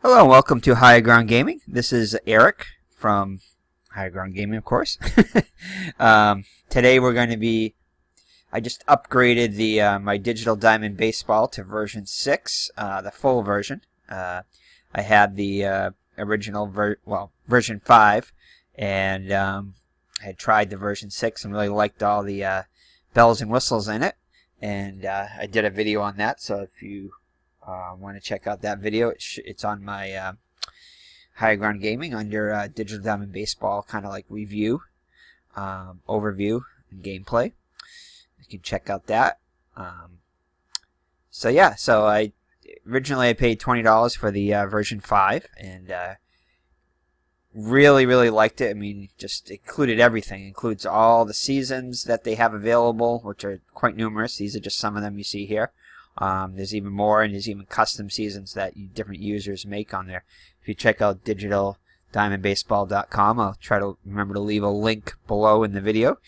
Hello and welcome to High Ground Gaming. This is Eric from High Ground Gaming, of course. Today we're going to be, I just upgraded my Digital Diamond Baseball to version 6, the full version. I had the original, version 5, and I had tried the version 6 and really liked all the bells and whistles in it. And I did a video on that, so if you want to check out that video, it's on my High Ground Gaming under Digital Diamond Baseball, kind of like review, overview, and gameplay. You can check out that. So originally I paid $20 for the version 5, and really liked it. I mean, just included everything. It includes all the seasons that they have available, which are quite numerous. These are just some of them you see here. There's even more, and there's even custom seasons that different users make on there. If you check out digitaldiamondbaseball.com, I'll try to remember to leave a link below in the video.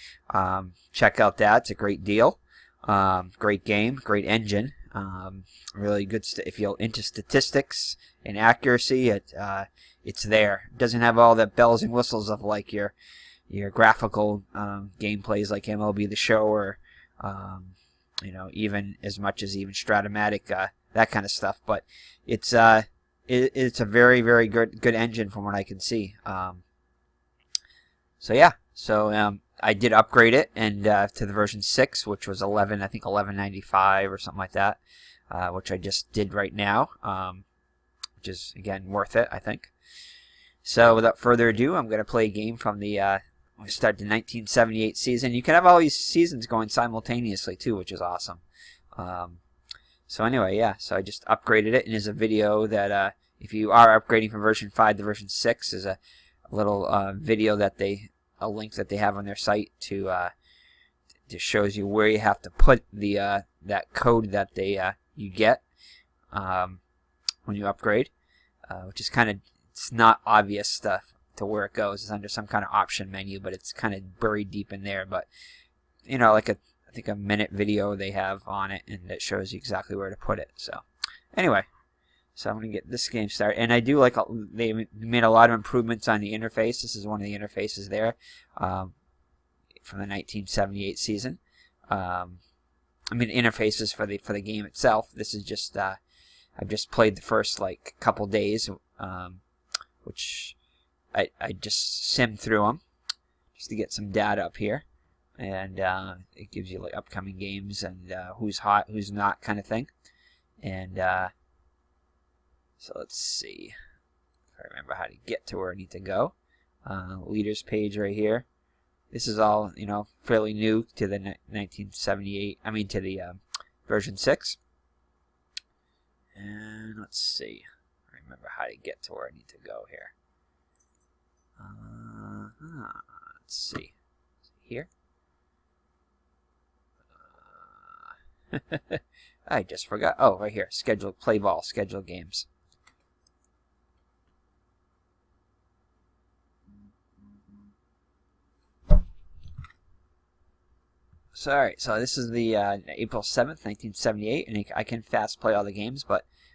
Check out that. It's a great deal. Great game, great engine. Really good. If you're into statistics and accuracy, it's there. It doesn't have all the bells and whistles of like your graphical gameplays like MLB The Show or even as much as even Stratomatic, that kind of stuff. But it's a very good engine from what I can see. I did upgrade it and to the version 6, which was 11.95 or something like that, which I just did right now, which is again worth it, I think. So without further ado, I'm going to play a game from the we start the 1978 season. You can have all these seasons going simultaneously too, which is awesome. So I just upgraded it, and there's a video that if you are upgrading from version 5 to version 6, is a little video that a link that they have on their site to shows you where you have to put the that code that you get when you upgrade, which is it's not obvious stuff to where it goes. It's under some kind of option menu, but it's kind of buried deep in there. But like I think a minute video they have on it, and it shows you exactly where to put it. So anyway, so I'm gonna get this game started, and I do like they made a lot of improvements on the interface. This is one of the interfaces there from the 1978 season. Interfaces for the game itself. This is just I've just played the first couple days, which I just simmed through them just to get some data up here, and it gives you upcoming games and who's hot, who's not, kind of thing. And so let's see if I remember how to get to where I need to go. Leaders page right here. This is all fairly new to the 1978. To the version 6. And let's see. I remember how to get to where I need to go here. Let's see. Here. I just forgot. Oh, right here. Play ball. Schedule games. So this is the April 7th, 1978, and I can fast play all the games,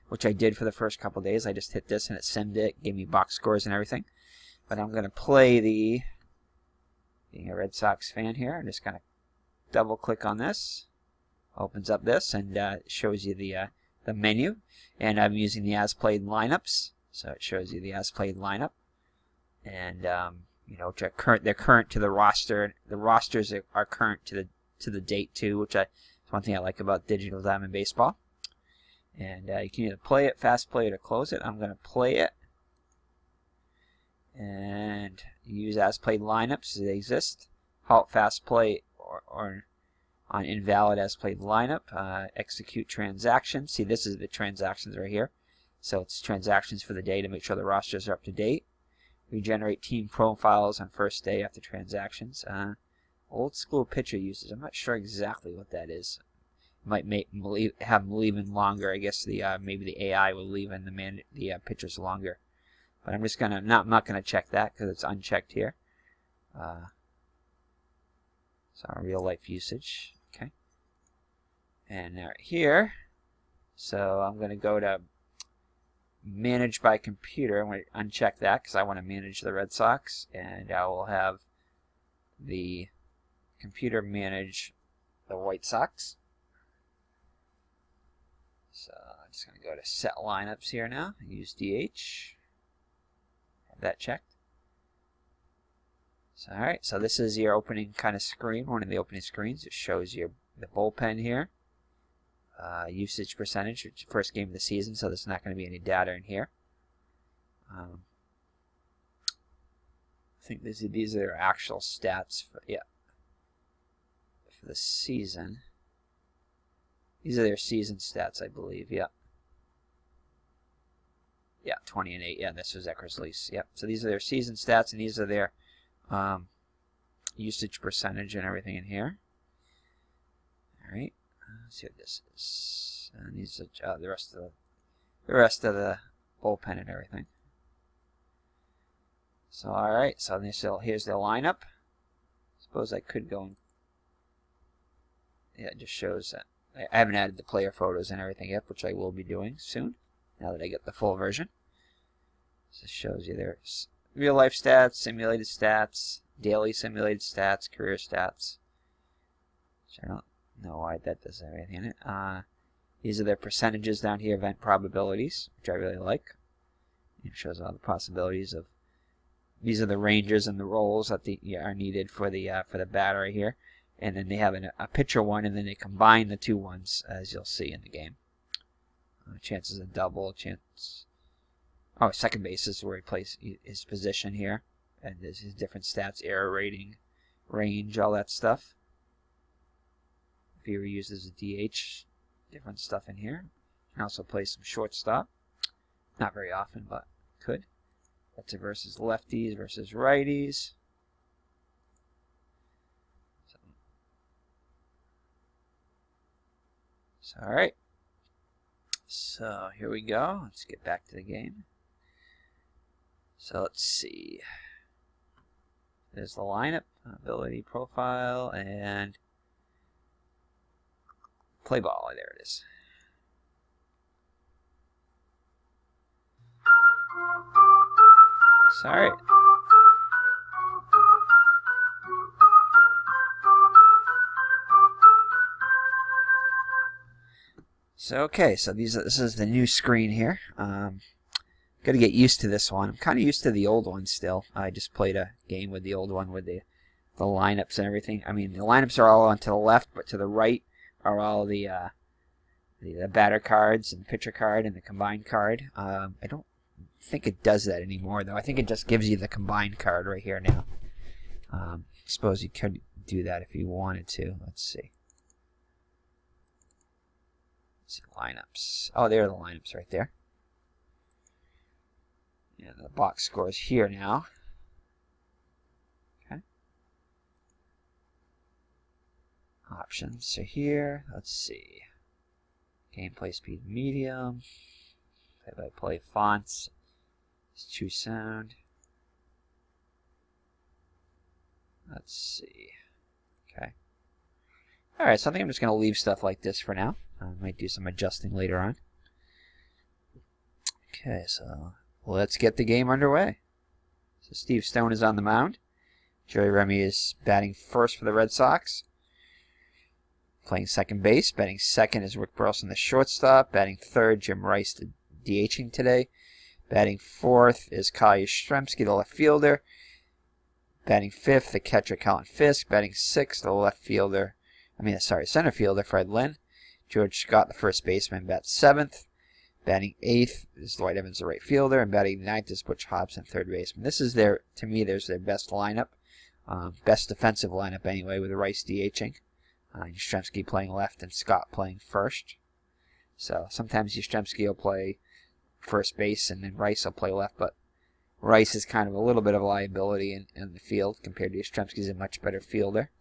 which I did for the first couple days. I just hit this and it simmed it, gave me box scores and everything. But I'm going to play being a Red Sox fan here, I'm just going to double click on this. Opens up this and shows you the menu. And I'm using the as played lineups. So it shows you the as played lineup. And which are current. They're current to the roster. The rosters are current to the date too, which is one thing I like about Digital Diamond Baseball. And you can either play it, fast play it, or close it. I'm going to play it. And use as played lineups. They exist. Halt fast play or on invalid as played lineup. Execute transactions. See, this is the transactions right here. So it's transactions for the day to make sure the rosters are up to date. Regenerate team profiles on first day after transactions. Old school pitcher usage. I'm not sure exactly what that is. Might have them leaving longer. I guess maybe the AI will leave in the pitchers longer. But I'm just I'm not gonna check that because it's unchecked here. So real life usage, okay. And right here, so I'm gonna go to manage by computer. I'm going to uncheck that because I want to manage the Red Sox, and I will have the computer manage the White Sox. So I'm just going to go to set lineups here now. Use DH. Have that checked. So, alright, so this is your opening kind of screen, one of the opening screens. It shows you the bullpen here. Usage percentage, which is the first game of the season, so there's not going to be any data in here. I think these are their actual stats for, for the season. These are their season stats, I believe. Yeah, 20 and 8. Yeah, this was Eckersley's. Yep. So these are their season stats, and these are their usage percentage and everything in here. All right. Let's see what this is. And these are the rest of the bullpen and everything. So all right. So here's the lineup. Suppose I could go and it just shows that I haven't added the player photos and everything yet, which I will be doing soon. Now that I get the full version. So it shows you their real life stats, simulated stats, daily simulated stats, career stats. Which I don't know why that does everything in it. These are their percentages down here, event probabilities, which I really like. It shows all the possibilities of. These are the ranges and the rolls that are needed for the batter here, and then they have a pitcher one, and then they combine the two ones, as you'll see in the game. Chances of double, chance. Oh, second base is where he plays his position here, and there's his different stats, error rating, range, all that stuff. If he ever uses a DH, different stuff in here. Can also play some shortstop. Not very often, but could. That's a versus lefties versus righties. So all right. So here we go. Let's get back to the game. So let's see. There's the lineup, ability profile, and play ball. There it is. So, all right. So okay, so this is the new screen here. Got to get used to this one. I'm kind of used to the old one still. I just played a game with the old one with the lineups and everything. I mean, the lineups are all on to the left, but to the right are all the batter cards and pitcher card and the combined card. I don't think it does that anymore, though. I think it just gives you the combined card right here now. Suppose you could do that if you wanted to. Let's see. Let's see lineups. Oh, there are the lineups right there. Yeah, the box score is here now. Okay. Options are here. Let's see. Gameplay speed medium. Play-by-play fonts. It's true sound. Let's see. Okay. Alright, so I think I'm just going to leave stuff like this for now. I might do some adjusting later on. Okay, so let's get the game underway. So Steve Stone is on the mound. Joey Remy is batting first for the Red Sox. Playing second base. Batting second is Rick Burleson, the shortstop. Batting third, Jim Rice, the DHing today. Batting fourth is Kyle Yastrzemski, the left fielder. Batting fifth, the catcher Colin Fisk. Batting sixth, the center fielder Fred Lynn. George Scott, the first baseman, bats seventh. Batting eighth is Dwight Evans, the right fielder, and batting ninth is Butch Hobson, third baseman. This is their best lineup, best defensive lineup anyway, with Rice DHing, Yastrzemski playing left and Scott playing first. So sometimes Yastrzemski will play first base and then Rice will play left, but Rice is kind of a little bit of a liability in the field compared to Yastrzemski. Is a much better fielder,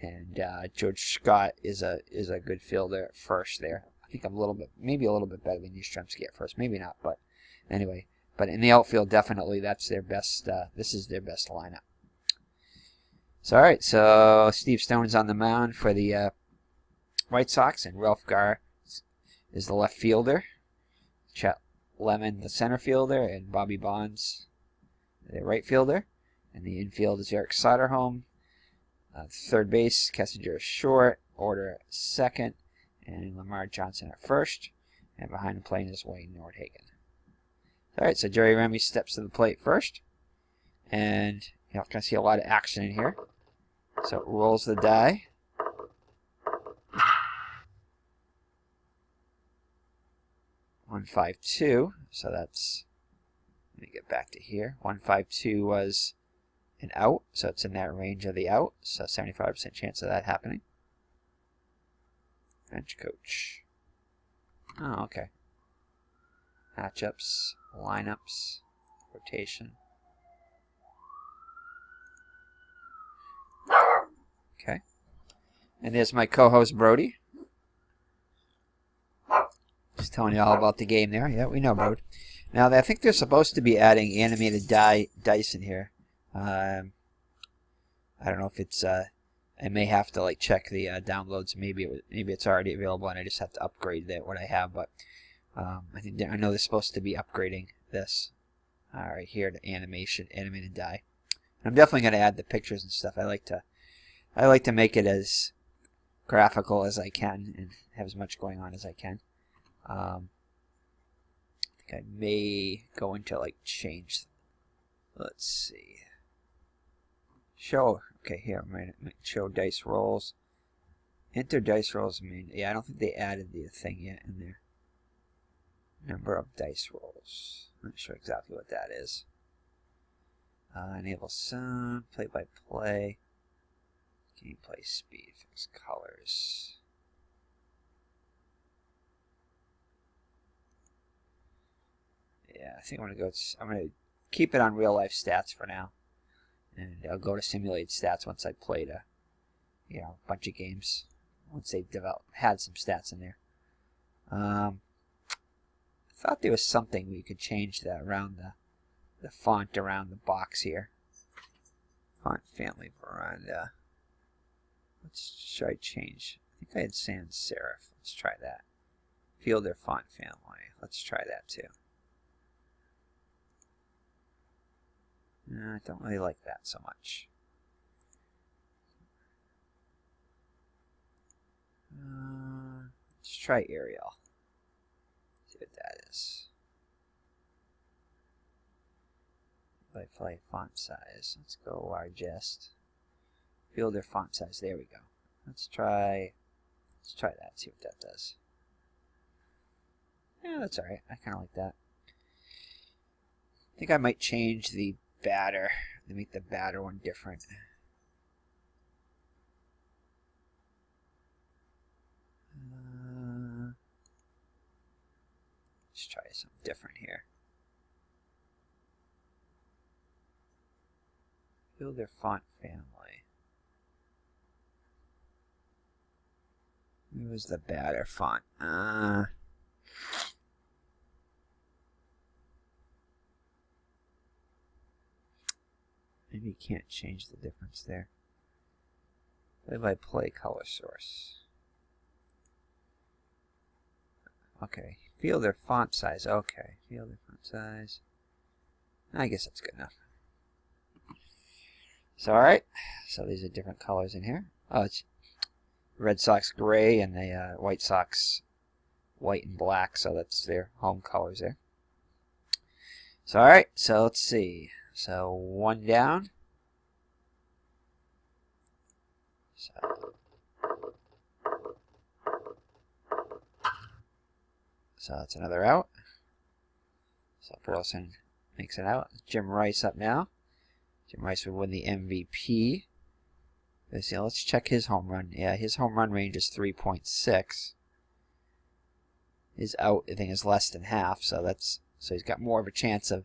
and George Scott is a good fielder at first there. I think I'm maybe a little bit better than Yastrzemski at first, maybe not, but anyway. But in the outfield, definitely that's their best. This is their best lineup. So all right, so Steve Stone is on the mound for the White Sox, and Ralph Garr is the left fielder. Chet Lemon, the center fielder, and Bobby Bonds, the right fielder. And the infield is Eric Soderholm. Third base, Kessinger is short. Order second. And Lamar Johnson at first. And behind the plate is Wayne Nordhagen. Alright, so Jerry Remy steps to the plate first. And you're going to see a lot of action in here. So it rolls the die. $152. So that's, let me get back to here. 152 was an out, so it's in that range of the out. So 75% chance of that happening. Bench coach. Oh, okay. Matchups, lineups, rotation. Okay. And there's my co-host Brody. Just telling you all about the game there. Yeah, we know, Brody. Now, I think they're supposed to be adding animated dice in here. I don't know if it's. I may have to like check the downloads. Maybe it's already available, and I just have to upgrade what I have. But I know they're supposed to be upgrading this right here to animated die. And I'm definitely going to add the pictures and stuff. I like to make it as graphical as I can and have as much going on as I can. I think I may go into like change. Let's see. Show. Okay, here I'm going to show dice rolls. Enter dice rolls. I don't think they added the thing yet in there. Number of dice rolls. I'm not sure exactly what that is. Enable sound. Play by play. Gameplay speed. Fix colors. Yeah, I think I'm going to keep it on real life stats for now. And I'll go to simulated stats once I played a bunch of games. Once they had some stats in there. I thought there was something we could change that around the font around the box here. Font family veranda. Should I change? I think I had sans serif. Let's try that. Fielder font family. Let's try that too. I don't really like that so much. Let's try Arial. See what that is. Play font size. Let's go largest. Fielder font size. There we go. Let's try that. See what that does. Yeah, that's alright. I kind of like that. I think I might change the batter to make the batter one different. Let's try something different here. Fielder font family. Who was the batter font? Maybe you can't change the difference there. Play by play color source. Okay. Fielder font size. Okay. Fielder font size. I guess that's good enough. So, alright. So these are different colors in here. Oh, it's Red Sox gray and the White Sox white and black. So that's their home colors there. So, alright. So let's see. So, one down. So that's another out. So Burleson makes it out. Jim Rice up now. Jim Rice would win the MVP. Let's check his home run. Yeah, his home run range is 3.6. His out, I think, is less than half. So he's got more of a chance of.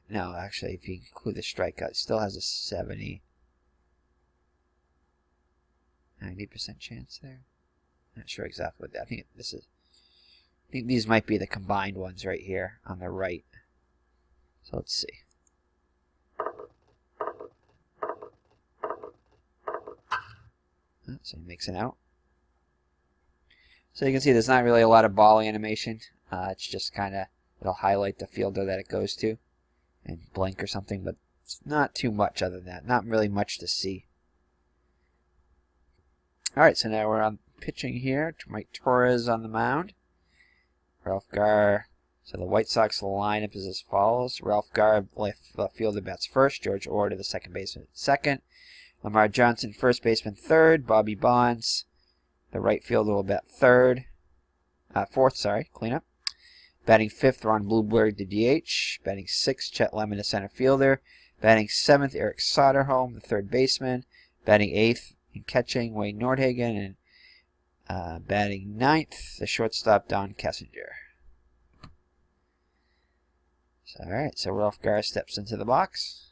No, actually, if you include the strikeout, it still has a 90% chance there. Not sure exactly what that. I think these might be the combined ones right here on the right. So let's see. So he makes it out. So you can see there's not really a lot of ball animation. It's just kind of, it'll highlight the fielder that it goes to and blink or something, but it's not too much other than that. Not really much to see. Alright, so now we're on pitching here. Mike Torrez on the mound. Ralph Garr. So the White Sox lineup is as follows. Ralph Garr, left fielder, bats first. George Order, the second baseman, second. Lamar Johnson, first baseman, third. Bobby Bonds, the right fielder, will bat fourth, cleanup. Batting fifth, Ron Blumberg, the DH. Batting sixth, Chet Lemon, the center fielder. Batting seventh, Eric Soderholm, the third baseman. Batting eighth in catching, Wayne Nordhagen. And batting ninth, the shortstop, Don Kessinger. So, alright, so Ralph Garr steps into the box.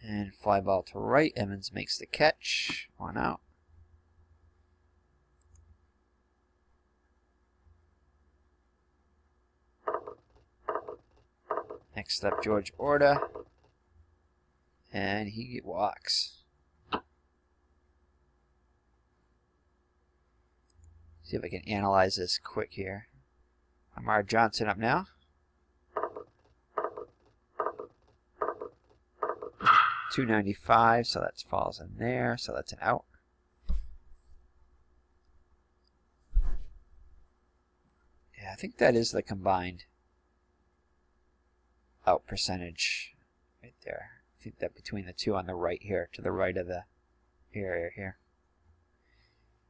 And fly ball to right. Evans makes the catch. 1 out. Next up, George Order. And he walks. See if I can analyze this quick here. Lamar Johnson up now. .295, so that falls in there, so that's an out. Yeah, I think that is the combined out percentage right there. I think that between the two on the right here, to the right of the area here.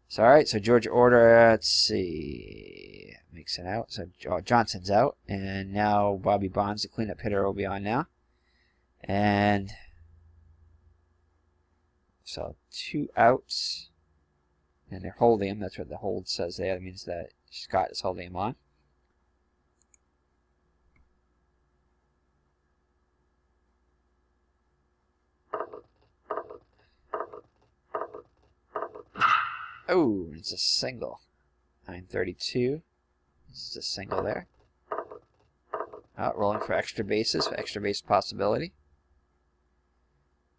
So, alright, so George Order, let's see, makes it out. So Johnson's out, and now Bobby Bonds, the cleanup hitter, will be on now. And so 2 outs, and they're holding him. That's what the hold says there. That means that Scott is holding him on. Oh, it's a single. 932. This is a single there. Oh, rolling for extra bases, for extra base possibility.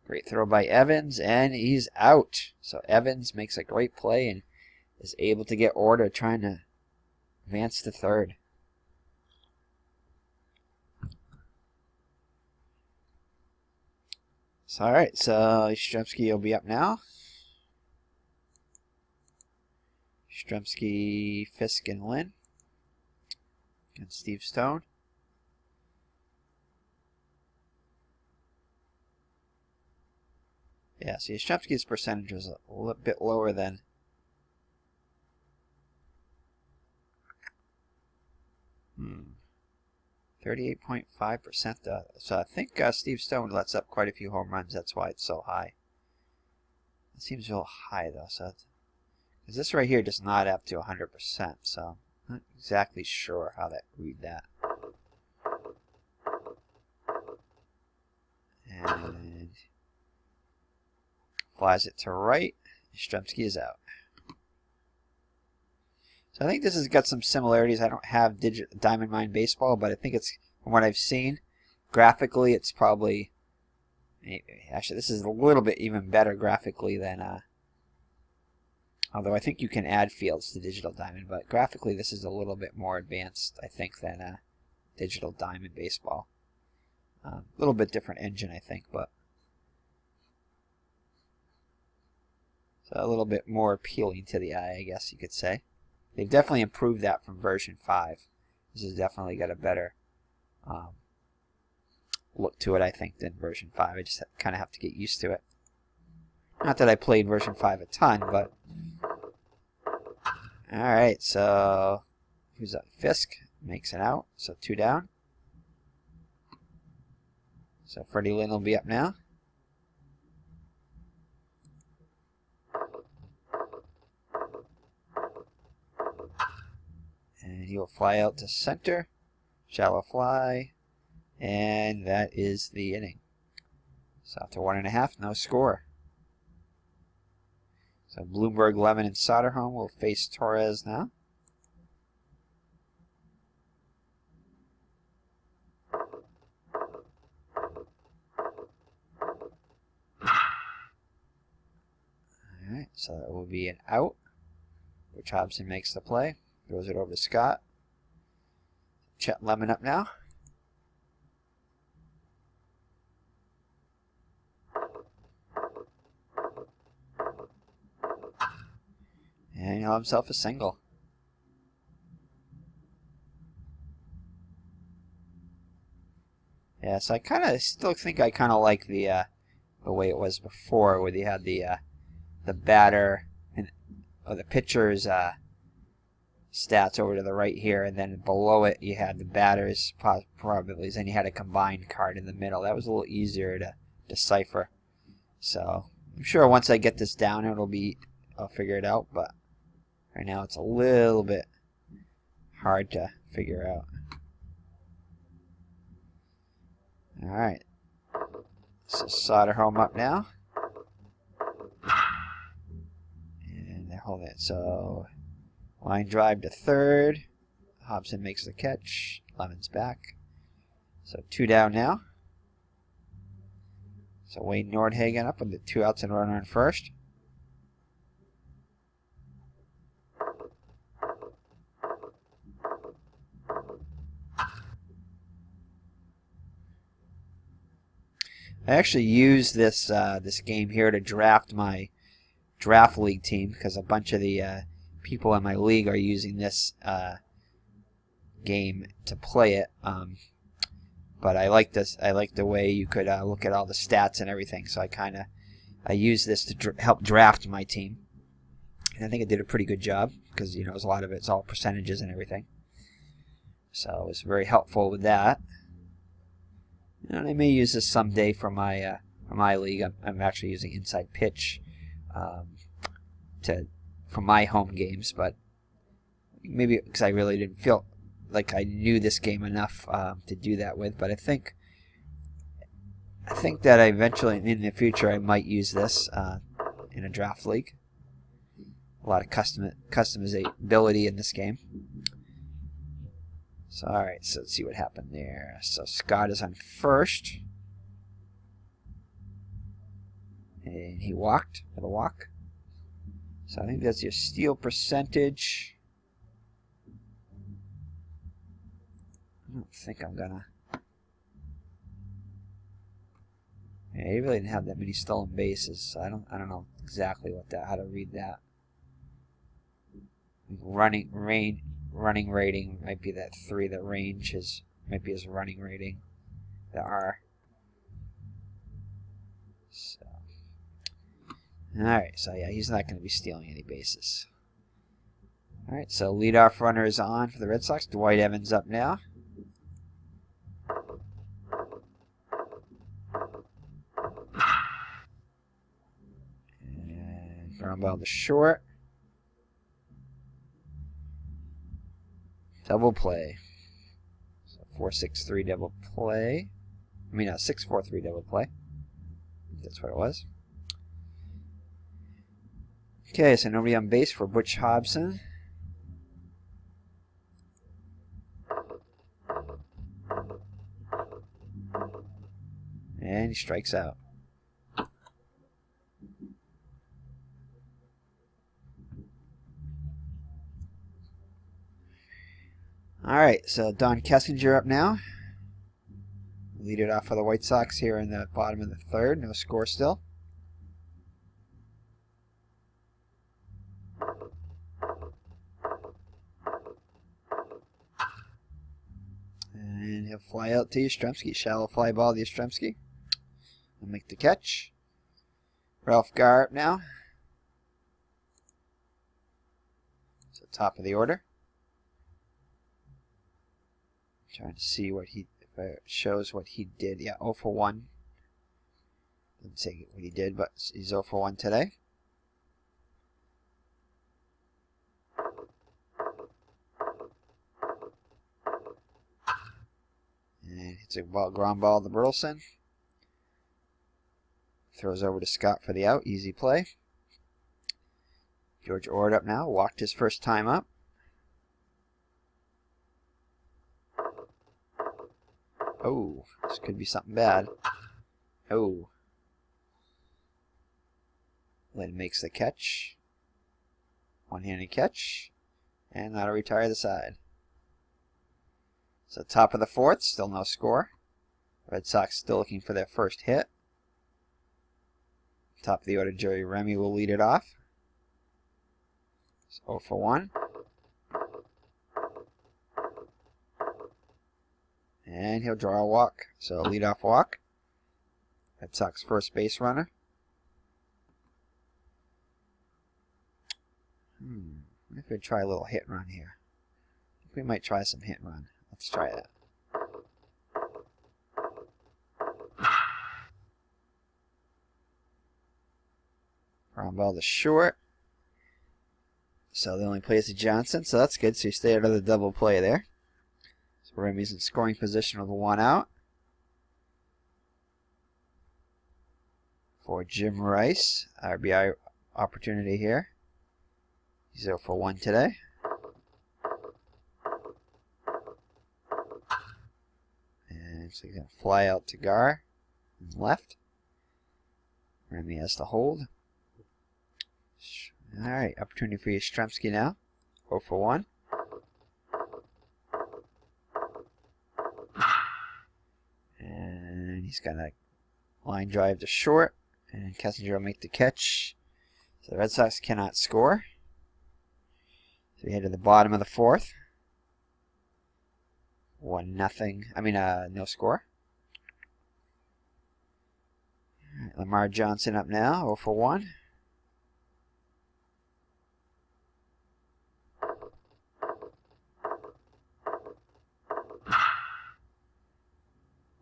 Great throw by Evans, and he's out. So Evans makes a great play and is able to get Order trying to advance to third. So, alright, so Yastrzemski will be up now. Yastrzemski, Fisk, and Lynn. And Steve Stone. Yeah, so Yastrzemski's percentage was a little bit lower than 38.5% though. So I think Steve Stone lets up quite a few home runs. That's why it's so high. It seems a little high though. So because this right here does not up to 100%. So I'm not exactly sure how that read that. And flies it to right. Yastrzemski is out. So I think this has got some similarities. I don't have Diamond Mine Baseball, but I think it's, from what I've seen, graphically it's probably, actually this is a little bit even better graphically than, although I think you can add fields to Digital Diamond, but graphically this is a little bit more advanced, I think, than Digital Diamond Baseball. A little bit different engine, I think, but so a little bit more appealing to the eye, I guess you could say. They've definitely improved that from version 5. This has definitely got a better look to it, I think, than version 5. I just kind of have to get used to it. Not that I played version 5 a ton, but alright, so who's up? Fisk makes it out, so 2 down. So Freddie Lynn will be up now. And he will fly out to center. Shallow fly. And that is the inning. So after 1.5, no score. So Blumberg, Lemon, and Soderholm will face Torrez now. So that will be an out, which Hobson makes the play. Throws it over to Scott. Chet Lemon up now. And he'll have himself a single. Yeah, so I kind of still think I kind of like the way it was before, where you had the batter and or the pitcher's stats over to the right here, and then below it you had the batter's probabilities, and you had a combined card in the middle. That was a little easier to decipher. So I'm sure once I get this down, I'll figure it out. But right now it's a little bit hard to figure out. All right, so Soderholm up now, and they're holding it. So line drive to third. Hobson makes the catch. Lemon's back. So 2 down now. So Wayne Nordhagen up with the 2 outs and a runner on first. I actually used this this game here to draft my draft league team, because a bunch of the people in my league are using this game to play it. But I like this. I like the way you could look at all the stats and everything. So I used this to help draft my team, and I think it did a pretty good job, because a lot of it's all percentages and everything. So it was very helpful with that. And I may use this someday for my league. I'm actually using Inside Pitch for my home games, but maybe because I really didn't feel like I knew this game enough to do that with. But I think that eventually in the future I might use this in a draft league. A lot of customizability in this game. So alright, so let's see what happened there. So Scott is on first. And he walked with a walk. So I think that's your steal percentage. I don't think I'm gonna. Yeah, he really didn't have that many stolen bases, so I don't know exactly how to read that. Running rating might be that 3. The range might be his running rating. The R. So, all right. So yeah, he's not going to be stealing any bases. All right. So leadoff runner is on for the Red Sox. Dwight Evans up now. And ground ball to short. Double play. So 4-6-3 double play. I mean, 6-4-3 double play. That's what it was. Okay, so nobody on base for Butch Hobson. And he strikes out. Alright, so Don Kessinger up now. Lead it off for the White Sox here in the bottom of the third. No score still. And he'll fly out to Yastrzemski. Shallow fly ball to Yastrzemski. He'll make the catch. Ralph Garr up now. So top of the order. Trying to see if it shows what he did. Yeah, 0 for 1. Doesn't say what he did, but he's 0 for 1 today. And hits a ground ball to Burleson. Throws over to Scott for the out. Easy play. George Ord up now. Walked his first time up. Oh, this could be something bad. Oh. Lynn makes the catch. One-handed catch. And that'll retire the side. So top of the fourth, still no score. Red Sox still looking for their first hit. Top of the order, Jerry Remy will lead it off. It's 0 for 1. And he'll draw a walk. So leadoff walk. Red Sox first base runner. If we try a little hit and run here. I think we might try some hit and run. Let's try that. Ground ball to short. So the only play is to Johnson, so that's good. So you stay out of the double play there. So Remy's in scoring position with 1 out. For Jim Rice, RBI opportunity here. He's 0 for 1 today. And so he's going to fly out to Gar and left. Remy has to hold. Alright, opportunity for Yastrzemski now. 0 for 1. And he's going to line drive to short. And Kessinger will make the catch. So the Red Sox cannot score. So we head to the bottom of the fourth. 1-0. No score. Right, Lamar Johnson up now, 0 for 1.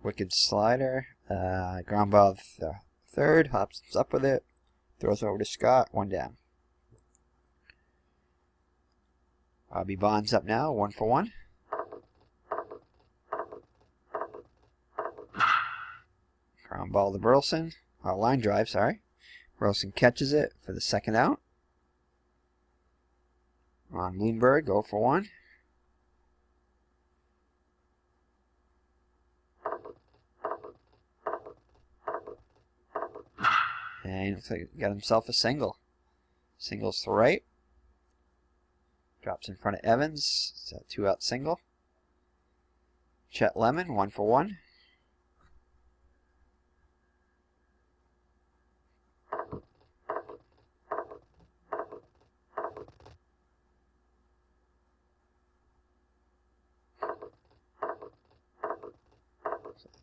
Wicked slider. Ground ball the third. Hops up with it. Throws over to Scott. 1 down. Robbie Bonds up now. 1 for 1. Ground ball to Burleson. Line drive, sorry. Burleson catches it for the 2nd out. Ron Bloomberg, 0 for 1. And he looks like he got himself a single. Singles to right. Drops in front of Evans. It's a 2-out single. Chet Lemon, 1 for 1.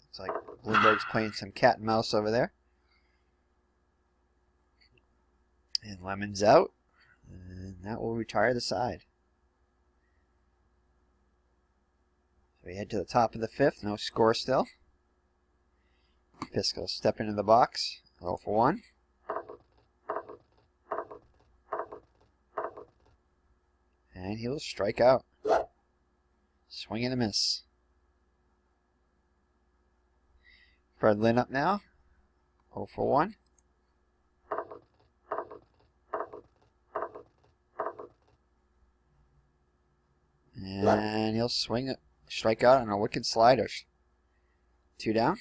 It's like Bloomberg's playing some cat and mouse over there. And Lemon's out. And that will retire the side. So we head to the top of the 5th. No score still. Fisk will step into the box. 0 for 1. And he'll strike out. Swing and a miss. Fred Lynn up now. 0 for 1. And he'll swing it, strike out on a wicked slider. 2 down.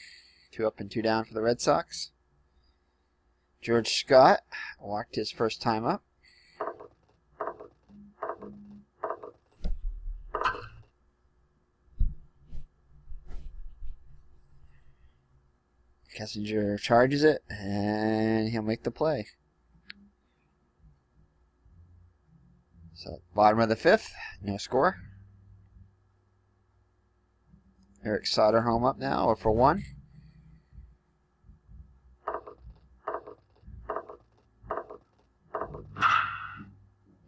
2 up and 2 down for the Red Sox. George Scott walked his first time up. Kessinger charges it, and he'll make the play. So, bottom of the 5th, no score. Eric Soderholm up now, 0 for 1.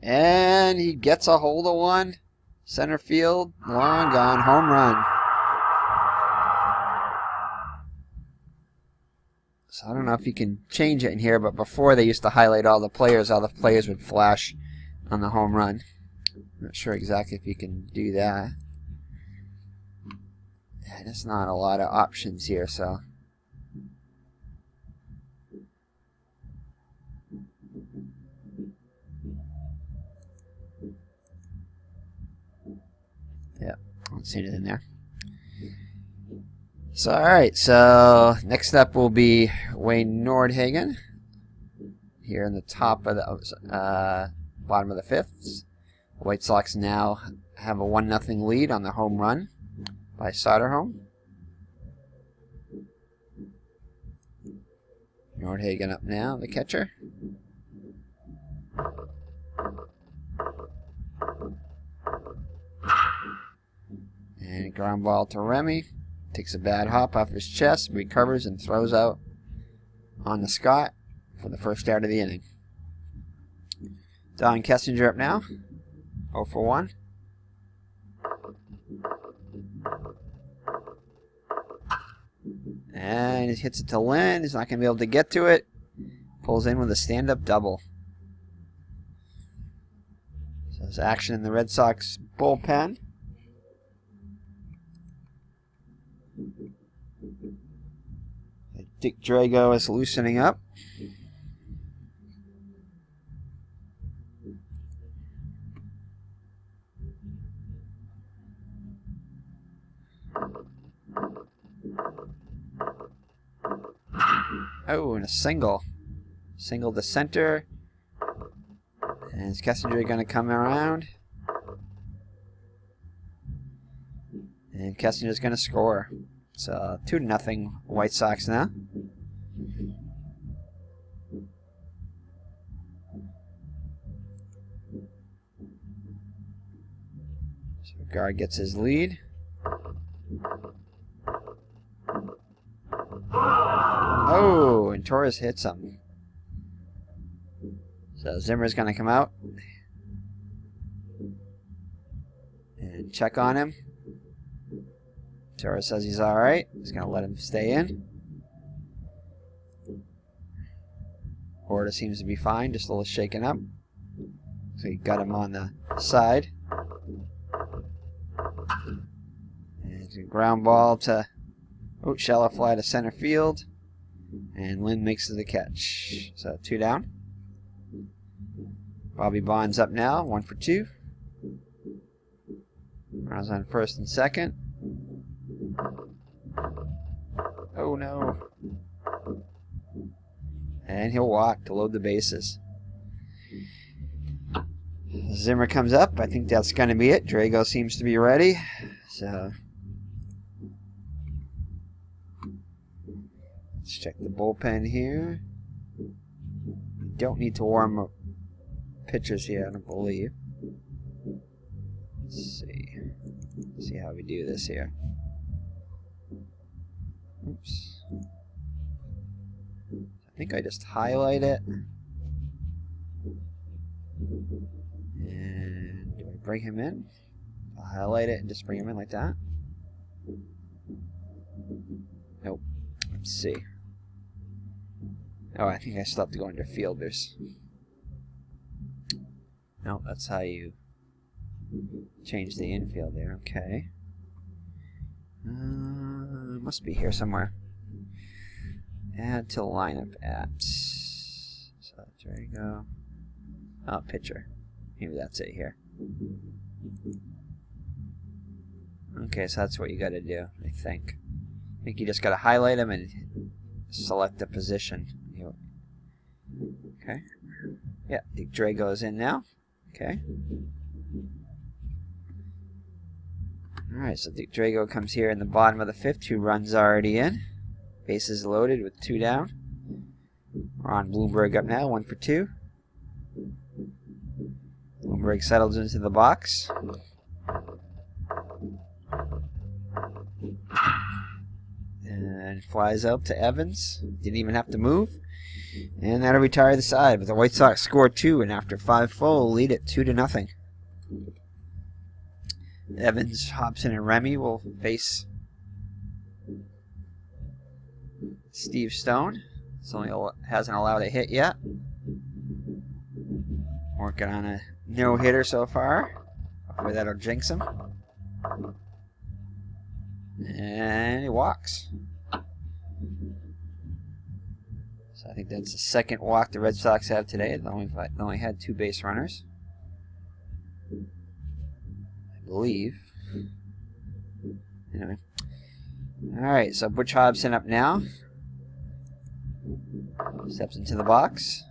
And he gets a hold of one. Center field, long gone, home run. So I don't know if you can change it in here, but before they used to highlight all the players would flash on the home run. I'm not sure exactly if you can do that. Yeah, there's not a lot of options here, so. Yeah, I don't see anything there. So, alright, so next up will be Wayne Nordhagen. here in the top of the bottom of the fifth. The White Sox now have a 1-0 lead on the home run by Soderholm. Nordhagen up now, the catcher. And a ground ball to Remy. Takes a bad hop off his chest, recovers, and throws out on the Scott for the first out of the inning. Don Kessinger up now, 0 for 1. And he hits it to Lynn. He's not going to be able to get to it. Pulls in with a stand-up double. So there's action in the Red Sox bullpen. Dick Drago is loosening up. Oh, and a single. Single to center. And is Kessinger going to come around? And Kessinger's going to score. So 2-0 White Sox now. So Guard gets his lead. Oh, and Torrez hits him. So Zimmer's going to come out and check on him. Torrez says he's alright. He's going to let him stay in. Horta seems to be fine, just a little shaken up. So he got him on the side. And it's a ground ball to shallow fly to center field. And Lynn makes the catch. So 2 down. Bobby Bonds up now, 1 for 2. Runners on first and second. Oh no. And he'll walk to load the bases. Zimmer comes up. I think that's going to be it. Drago seems to be ready. So let's check the bullpen here. We don't need to warm up pitchers here, I don't believe. Let's see. Let's see how we do this here. Oops. I think I just highlight it. And do I bring him in? I'll highlight it and just bring him in like that. Nope. Let's see. Oh, I think I still have to go under fielders. No, that's how you change the infield there. Okay. Must be here somewhere. Add to lineup at. So there you go. Oh, pitcher. Maybe that's it here. Okay, so that's what you got to do, I think. I think you just got to highlight them and select the position. Okay. Yeah, Dick Drago is in now. Okay. Alright, so Dick Drago comes here in the bottom of the fifth. 2 runs already in. Bases loaded with 2 down. Ron Bloomberg up now, 1 for 2. Bloomberg settles into the box. And flies out to Evans. Didn't even have to move. And that'll retire the side. But the White Sox score 2, and after 5 full, lead it 2-0. Evans, Hobson, and Remy will face Steve Stone. Hasn't allowed a hit yet. Working on a no-hitter so far. Hopefully that'll jinx him. And he walks. So I think that's the second walk the Red Sox have today. They only had 2 base runners, I believe. Anyway. Alright, so Butch Hobson up now. Steps into the box.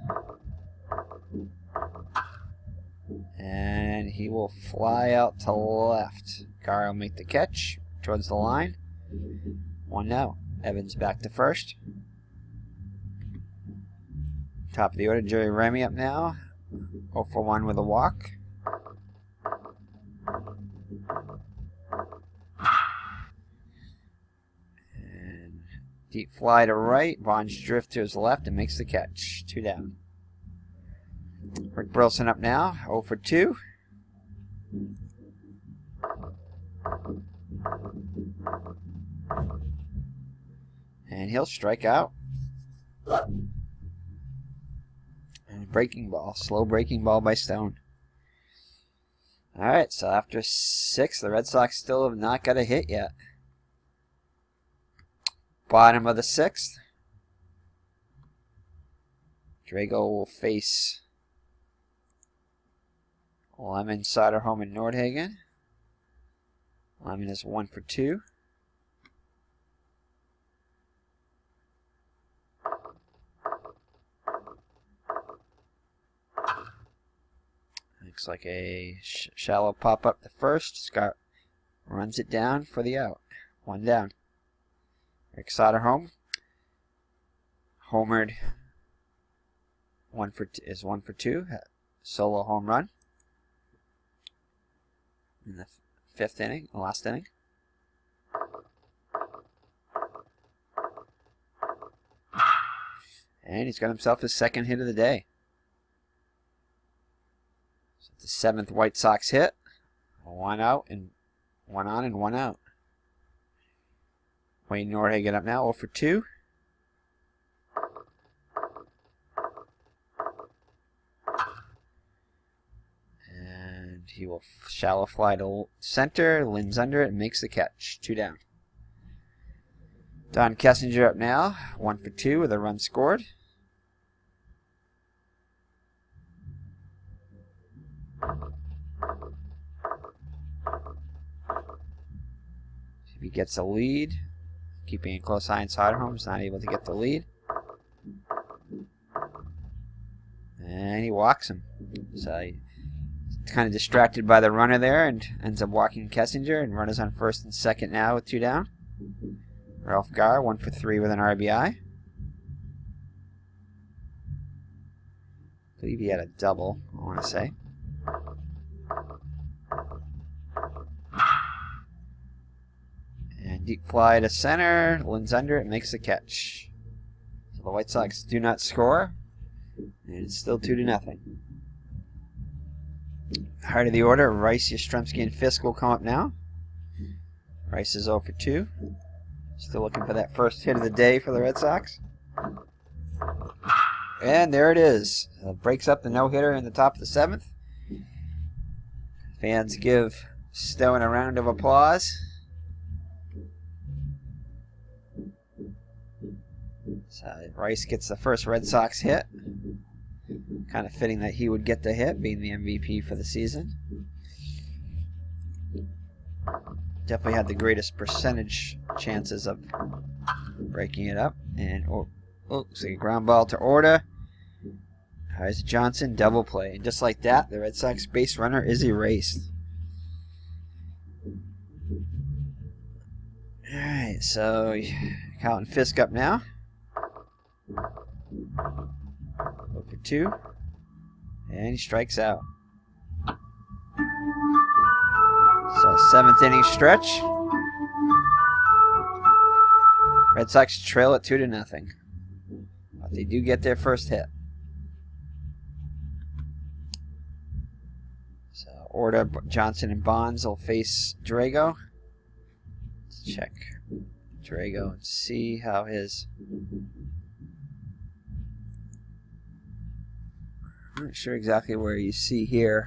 And he will fly out to left. Gar will make the catch towards the line. 1-0. Evans back to first. Top of the order, Jerry Remy up now. 0 for 1 with a walk. And deep fly to right. Bonds drift to his left and makes the catch. 2 down. Rick Burleson up now. 0 for 2. And he'll strike out. And breaking ball. Slow breaking ball by Stone. Alright, so after 6, the Red Sox still have not got a hit yet. Bottom of the 6th. Drago will face Lemon, Soderholm, and Nordhagen. Lemon is 1 for 2. Looks like a shallow pop up to first. Scott runs it down for the out. 1 down. Rick Soderholm homered. 1 for 2. Solo home run in the 5th inning, the last inning. And he's got himself his 2nd hit of the day. So the 7th White Sox hit. 1 out and 1 on and 1 out. Wayne Nordhagen up now, 0 for 2. And he will shallow fly to center. Lynn's under it and makes the catch. 2 down. Don Kessinger up now, 1 for 2 with a run scored. See if he gets a lead. Keeping a close eye on Soderholm's not able to get the lead. And he walks him. So he's kind of distracted by the runner there and ends up walking Kessinger, and runners on 1st and 2nd now with 2 down. Ralph Gar, 1 for 3 with an RBI. I believe he had a double, I want to say. And deep fly to center. Lynn's under it, makes the catch. So the White Sox do not score. And it's still 2-0. Heart of the order, Rice, Yastrzemski, and Fisk will come up now. Rice is 0 for 2. Still looking for that first hit of the day for the Red Sox. And there it is. Breaks up the no-hitter in the top of the 7th. Fans give Stone a round of applause. So Rice gets the first Red Sox hit. Kind of fitting that he would get the hit, being the MVP for the season. Definitely had the greatest percentage chances of breaking it up. And looks like a ground ball to Orta. Here's Johnson, double play. And just like that, the Red Sox base runner is erased. Alright, so Colin Fisk up now. 0 for 2. And he strikes out. So 7th inning stretch. Red Sox trail it 2-0. But they do get their first hit. So Orta, Johnson, and Bonds will face Drago. Let's check Drago and see how his... I'm not sure exactly where you see here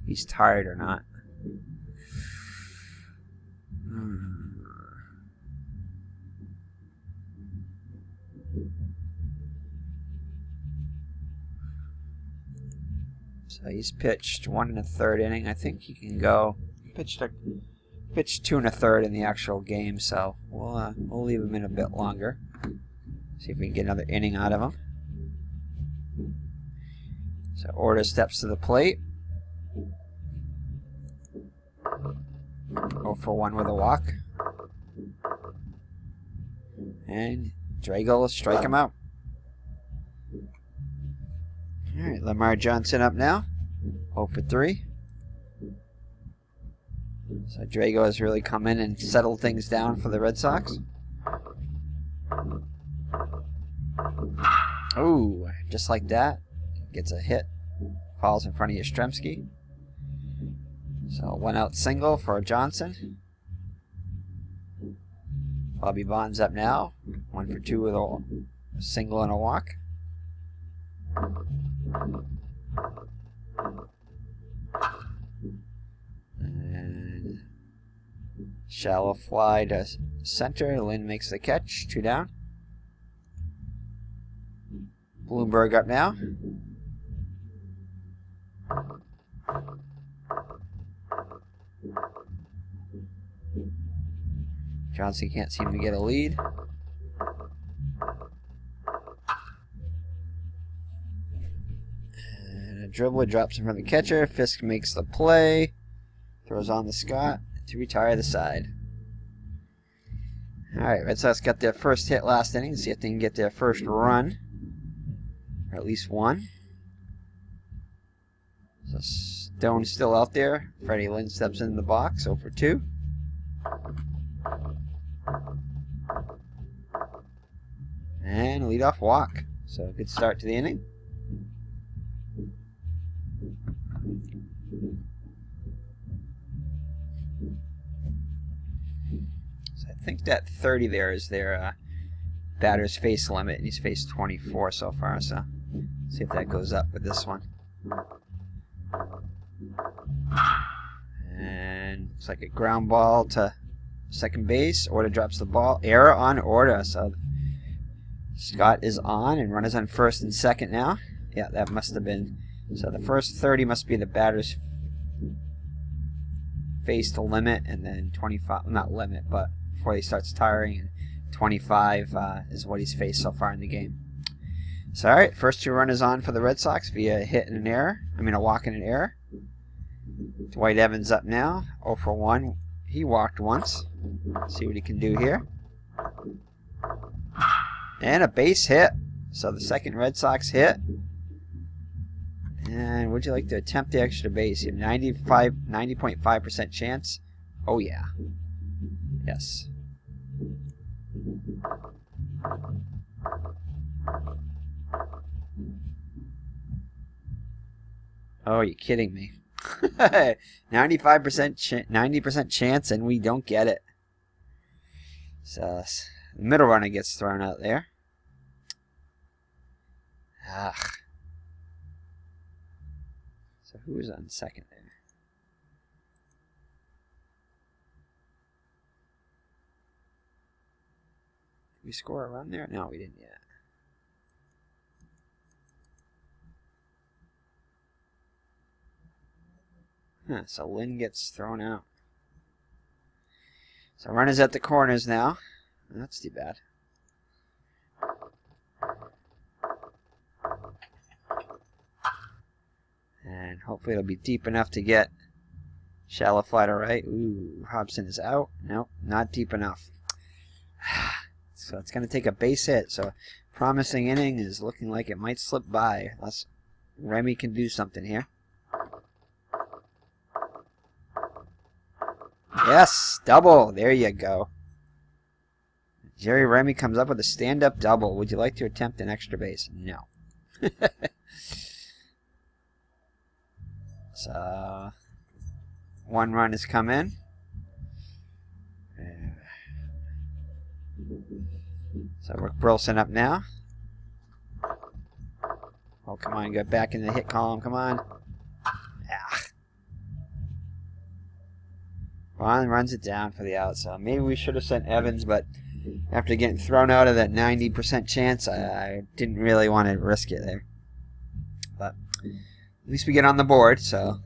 he's tired or not. So he's pitched 1 1/3 inning. I think he can go. Pitched 2 1/3 in the actual game, so we'll leave him in a bit longer. See if we can get another inning out of him. So Orta steps to the plate. 0 for 1 with a walk. And Drago will strike him out. Alright, Lamar Johnson up now. 0 for 3. So Drago has really come in and settled things down for the Red Sox. Ooh, just like that. Gets a hit. Falls in front of Yastrzemski. So 1 out single for Johnson. Bobby Bonds up now. 1 for 2 with a single and a walk. And shallow fly to center. Lynn makes the catch. 2 down. Bloomberg up now. Johnson can't seem to get a lead. And a dribbler drops in front of the catcher. Fisk makes the play. Throws on the Scott to retire the side. Alright, Red Sox got their first hit last inning. See if they can get their first run. Or at least one. So Stone's still out there. Freddie Lynn steps into the box. 0 for 2. And leadoff walk. So a good start to the inning. So I think that 30 there is their batter's face limit, and he's faced 24 so far. So see if that goes up with this one. And looks like a ground ball to second base. Order drops the ball. Error on Order. So Scott is on, and runners on first and second now. Yeah, that must have been. So the first 30 must be the batter's face to limit, and then 25, not limit, but before he starts tiring, and 25 is what he's faced so far in the game. So, alright, first 2 runners on for the Red Sox via a hit and an error. I mean, a walk and an error. Dwight Evans up now, 0 for 1. He walked once. See what he can do here. And a base hit. So the second Red Sox hit. And would you like to attempt the extra base? You have 90.5% chance. Oh yeah. Yes. Oh, you're kidding me. 90% chance, and we don't get it. So the middle runner gets thrown out there. So who was on second there? Did we score a run there? No, we didn't yet. So Lynn gets thrown out. So runners at the corners now. That's too bad. And hopefully it'll be deep enough to get shallow fly to right. Ooh, Hobson is out. Nope, not deep enough. So it's going to take a base hit. So promising inning is looking like it might slip by unless Remy can do something here. Yes, double. There you go. Jerry Remy comes up with a stand-up double. Would you like to attempt an extra base? No. So, 1 run has come in. So Rick Burleson up now. Oh, come on, go back in the hit column. Come on. Ron runs it down for the out. So maybe we should have sent Evans, but after getting thrown out of that 90% chance, I didn't really want to risk it there. But at least we get on the board, so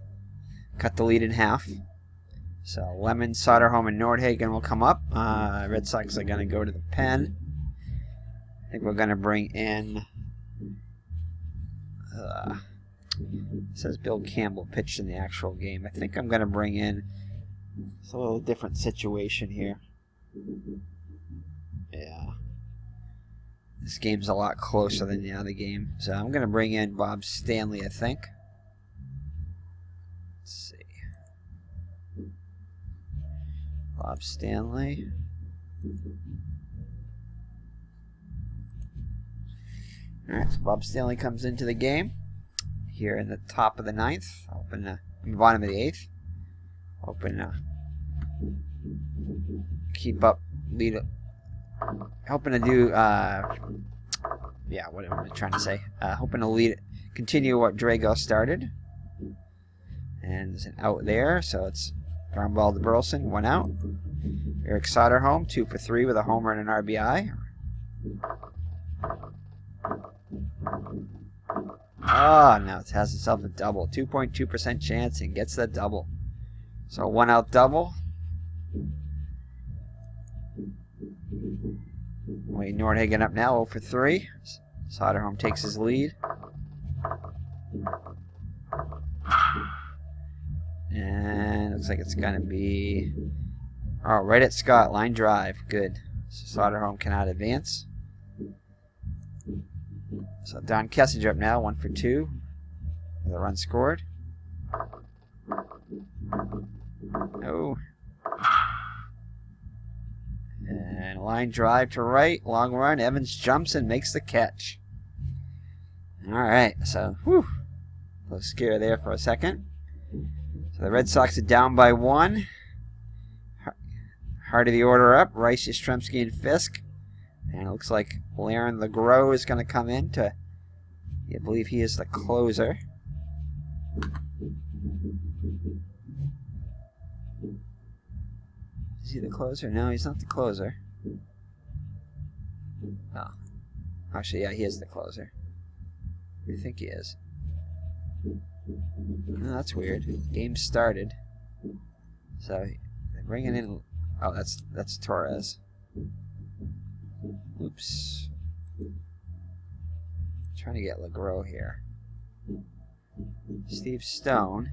cut the lead in half. So Lemon, Soderholm, and Nordhagen will come up. Red Sox are going to go to the pen. I think we're going to bring in... it says Bill Campbell pitched in the actual game. I think I'm going to bring in It's a little different situation here. Yeah. This game's a lot closer than the other game. So I'm going to bring in Bob Stanley, I think. Let's see. Bob Stanley. Alright, so Bob Stanley comes into the game here in the top of the 9th. Open the bottom of the 8th. Hoping keep up, lead. Hoping to do, yeah, what am I trying to say? Hoping to lead, continue what Drago started. And there's an out there, so it's ground ball to Burleson, 1 out. Eric Soderholm, 2 for 3 with a homer and an RBI. Oh, now it has itself a double. 2.2% chance and gets the double. So 1 out double. Wayne Nordhagen up now, 0 for 3. Soderholm takes his lead. And looks like it's going to be... Oh, right at Scott. Line drive. Good. So Soderholm cannot advance. So Don Kessinger up now, 1 for 2. With a run scored. Oh. And line drive to right. Long run. Evans jumps and makes the catch. Alright, so, whew. A little scare there for a second. So the Red Sox are down by 1. Heart of the order up. Rice, Yastrzemski, and Fisk. And it looks like Laren LeGros is going to come in to, I believe he is the closer. Is he the closer? No, he's not the closer. Oh. Actually, yeah, he is the closer. Who do you think he is? Oh, that's weird. Game started. So, they're bringing in... Oh, that's Torrez. Oops. Trying to get LeGros here. Steve Stone.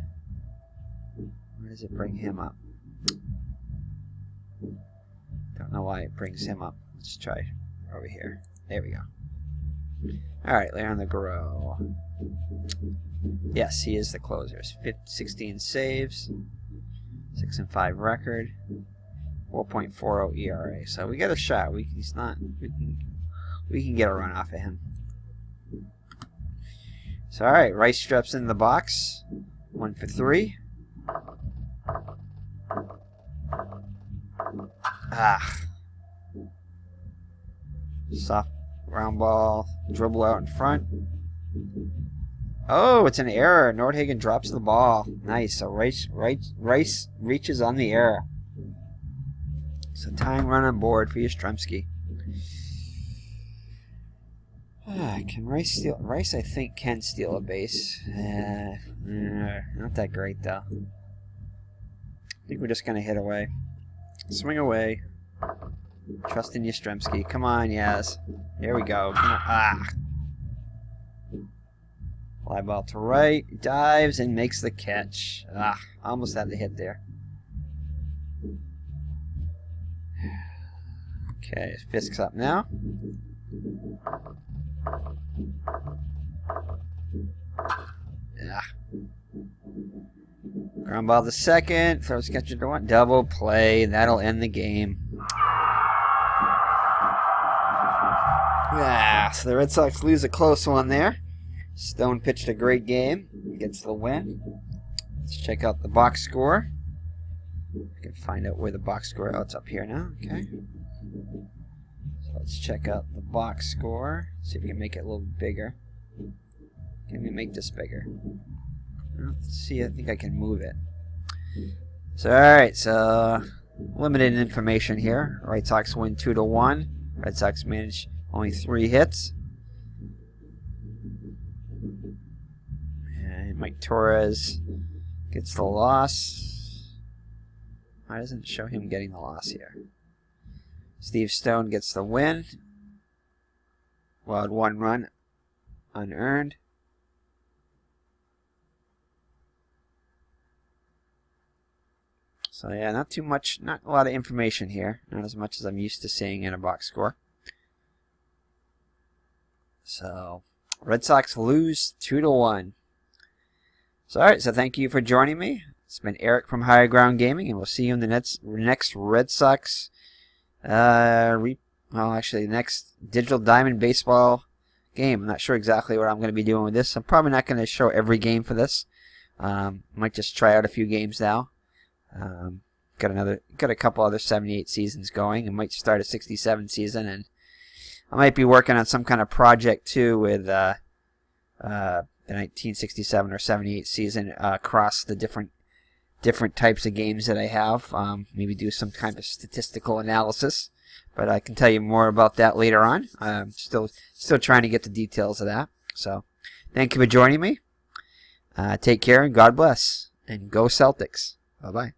Where does it bring him up? Don't know why it brings him up. Let's try over here. There we go. Alright, Laren LeGros. Yes, he is the closer. 16 saves. 6-5 record. 4.40 ERA. So we get a shot. We can get a run off of him. So alright, Rice steps in the box. 1 for 3. Soft ground ball. Dribble out in front. Oh, it's an error. Nordhagen drops the ball. Nice. So Rice reaches on the error. So tying run on board for Yastrzemski. Can Rice steal? Rice, I think, can steal a base. Not that great, though. I think we're just going to hit away. Swing away. Trust in Yastrzemski. Come on, Yaz. There we go. Come on. Fly ball to right. Dives and makes the catch. Almost had the hit there. Okay, Fisk's up now. Ground ball to second. Throws catcher to 1. Double play. That'll end the game. So the Red Sox lose a close one there. Stone pitched a great game. Gets the win. Let's check out the box score. We can find out where the box score... Oh, it's up here now. Okay. So let's check out the box score. See if we can make it a little bigger. Can we make this bigger? Let's see. I think I can move it. So, alright. So, limited information here. Red Sox win 2-1. Red Sox manage only 3 hits. And Mike Torrez gets the loss. Why doesn't it show him getting the loss here? Steve Stone gets the win. Wild 1 run unearned. So yeah, not too much, not a lot of information here. Not as much as I'm used to seeing in a box score. So, Red Sox lose 2-1. So alright, so thank you for joining me. It's been Eric from Higher Ground Gaming, and we'll see you in the next Red Sox, actually, the next Digital Diamond Baseball game. I'm not sure exactly what I'm going to be doing with this. I'm probably not going to show every game for this. Might just try out a few games now. Got a couple other 78 seasons going. I might start a 67 season, and I might be working on some kind of project too with the 1967 or 78 season across the different types of games that I have. Maybe do some kind of statistical analysis, but I can tell you more about that later on. I'm still trying to get the details of that. So, thank you for joining me. Take care and God bless, and go Celtics. Bye bye.